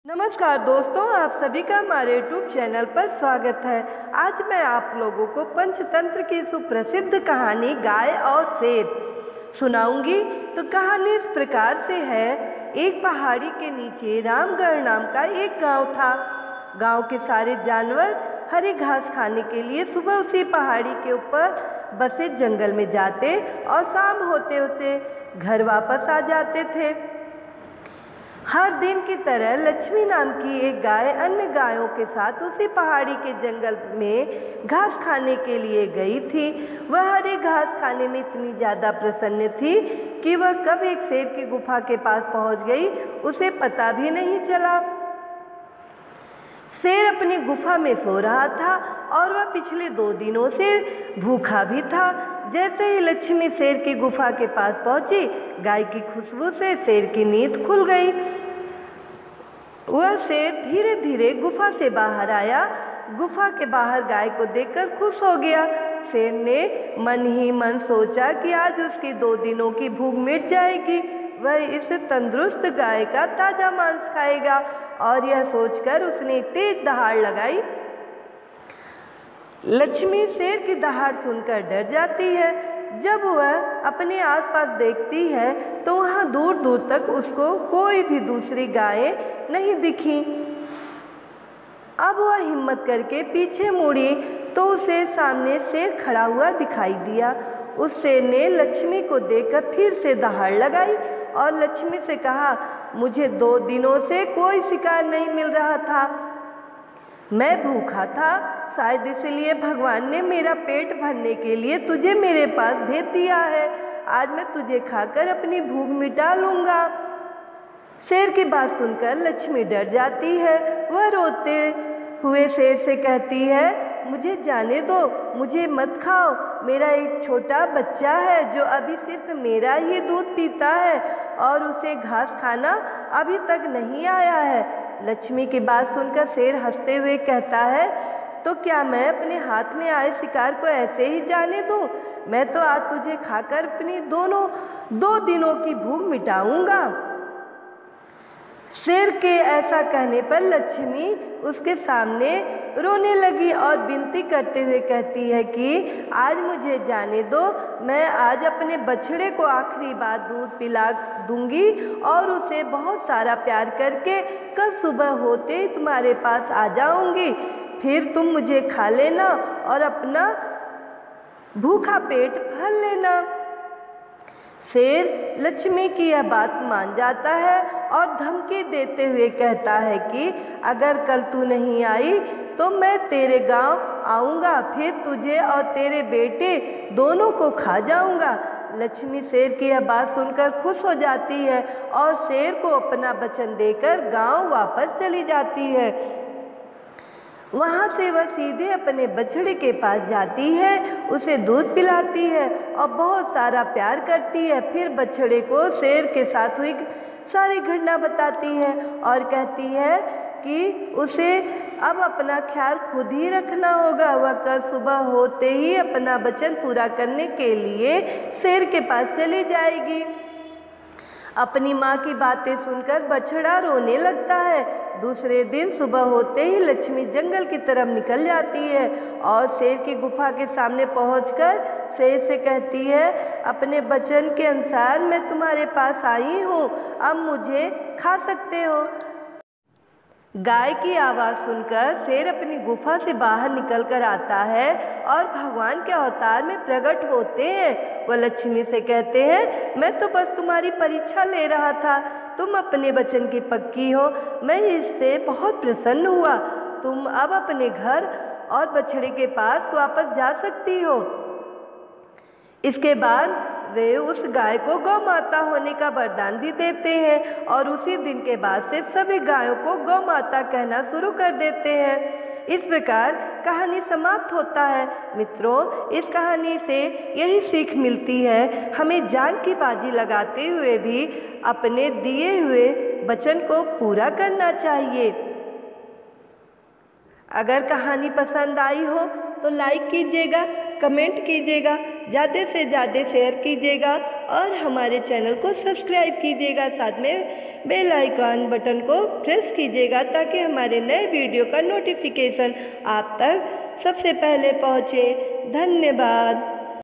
नमस्कार दोस्तों, आप सभी का हमारे यूट्यूब चैनल पर स्वागत है। आज मैं आप लोगों को पंचतंत्र की सुप्रसिद्ध कहानी गाय और शेर सुनाऊंगी। तो कहानी इस प्रकार से है। एक पहाड़ी के नीचे रामगढ़ नाम का एक गांव था। गांव के सारे जानवर हरी घास खाने के लिए सुबह उसी पहाड़ी के ऊपर बसे जंगल में जाते और शाम होते होते घर वापस आ जाते थे। हर दिन की तरह लक्ष्मी नाम की एक गाय अन्य गायों के साथ उसी पहाड़ी के जंगल में घास खाने के लिए गई थी। वह हरी घास खाने में इतनी ज़्यादा प्रसन्न थी कि वह कब एक शेर की गुफा के पास पहुंच गई उसे पता भी नहीं चला। शेर अपनी गुफा में सो रहा था और वह पिछले 2 दिनों से भूखा भी था। जैसे ही लक्ष्मी शेर की गुफा के पास पहुंची, गाय की खुशबू से शेर की नींद खुल गई। वह शेर धीरे धीरे गुफा से बाहर आया। गुफा के बाहर गाय को देखकर खुश हो गया। शेर ने मन ही मन सोचा कि आज उसकी 2 दिनों की भूख मिट जाएगी। वह इस तंदुरुस्त गाय का ताज़ा मांस खाएगा और यह सोचकर उसने तेज दहाड़ लगाई। लक्ष्मी शेर की दहाड़ सुनकर डर जाती है। जब वह अपने आसपास देखती है तो वहाँ दूर दूर तक उसको कोई भी दूसरी गायें नहीं दिखी। अब वह हिम्मत करके पीछे मुड़ी तो उसे सामने शेर खड़ा हुआ दिखाई दिया। उस शेर ने लक्ष्मी को देखकर फिर से दहाड़ लगाई और लक्ष्मी से कहा, मुझे 2 दिनों से कोई शिकार नहीं मिल रहा था। मैं भूखा था, शायद इसलिए भगवान ने मेरा पेट भरने के लिए तुझे मेरे पास भेज दिया है। आज मैं तुझे खाकर अपनी भूख मिटा लूँगा। शेर की बात सुनकर लक्ष्मी डर जाती है। वह रोते हुए शेर से कहती है, मुझे जाने दो, मुझे मत खाओ। मेरा एक छोटा बच्चा है जो अभी सिर्फ मेरा ही दूध पीता है और उसे घास खाना अभी तक नहीं आया है। लक्ष्मी की बात सुनकर शेर हंसते हुए कहता है, तो क्या मैं अपने हाथ में आए शिकार को ऐसे ही जाने दूं? मैं तो आज तुझे खाकर अपनी 2 दिनों की भूख मिटाऊंगा। शेर के ऐसा कहने पर लक्ष्मी उसके सामने रोने लगी और विनती करते हुए कहती है कि आज मुझे जाने दो, मैं आज अपने बछड़े को आखिरी बार दूध पिला दूंगी और उसे बहुत सारा प्यार करके कल सुबह होते ही तुम्हारे पास आ जाऊंगी। फिर तुम मुझे खा लेना और अपना भूखा पेट भर लेना। शेर लक्ष्मी की यह बात मान जाता है और धमकी देते हुए कहता है कि अगर कल तू नहीं आई तो मैं तेरे गांव आऊँगा, फिर तुझे और तेरे बेटे दोनों को खा जाऊँगा। लक्ष्मी शेर की यह बात सुनकर खुश हो जाती है और शेर को अपना वचन देकर गांव वापस चली जाती है। वहाँ से वह सीधे अपने बछड़े के पास जाती है, उसे दूध पिलाती है और बहुत सारा प्यार करती है। फिर बछड़े को शेर के साथ हुई सारी घटना बताती है और कहती है कि उसे अब अपना ख्याल खुद ही रखना होगा। वह कल सुबह होते ही अपना वचन पूरा करने के लिए शेर के पास चली जाएगी। अपनी माँ की बातें सुनकर बछड़ा रोने लगता है। दूसरे दिन सुबह होते ही लक्ष्मी जंगल की तरफ निकल जाती है और शेर की गुफा के सामने पहुंचकर शेर से कहती है, अपने वचन के अनुसार मैं तुम्हारे पास आई हूँ, अब मुझे खा सकते हो। गाय की आवाज़ सुनकर शेर अपनी गुफा से बाहर निकल कर आता है और भगवान के अवतार में प्रकट होते हैं। वह लक्ष्मी से कहते हैं, मैं तो बस तुम्हारी परीक्षा ले रहा था, तुम अपने वचन की पक्की हो, मैं इससे बहुत प्रसन्न हुआ। तुम अब अपने घर और बछड़े के पास वापस जा सकती हो। इसके बाद वे उस गाय को गौ माता होने का वरदान भी देते हैं और उसी दिन के बाद से सभी गायों को गौ माता कहना शुरू कर देते हैं। इस प्रकार कहानी समाप्त होता है। मित्रों, इस कहानी से यही सीख मिलती है, हमें जान की बाजी लगाते हुए भी अपने दिए हुए वचन को पूरा करना चाहिए। अगर कहानी पसंद आई हो तो लाइक कीजिएगा, कमेंट कीजिएगा, ज़्यादा से ज़्यादा शेयर कीजिएगा और हमारे चैनल को सब्सक्राइब कीजिएगा। साथ में बेल आइकन बटन को प्रेस कीजिएगा ताकि हमारे नए वीडियो का नोटिफिकेशन आप तक सबसे पहले पहुँचे। धन्यवाद।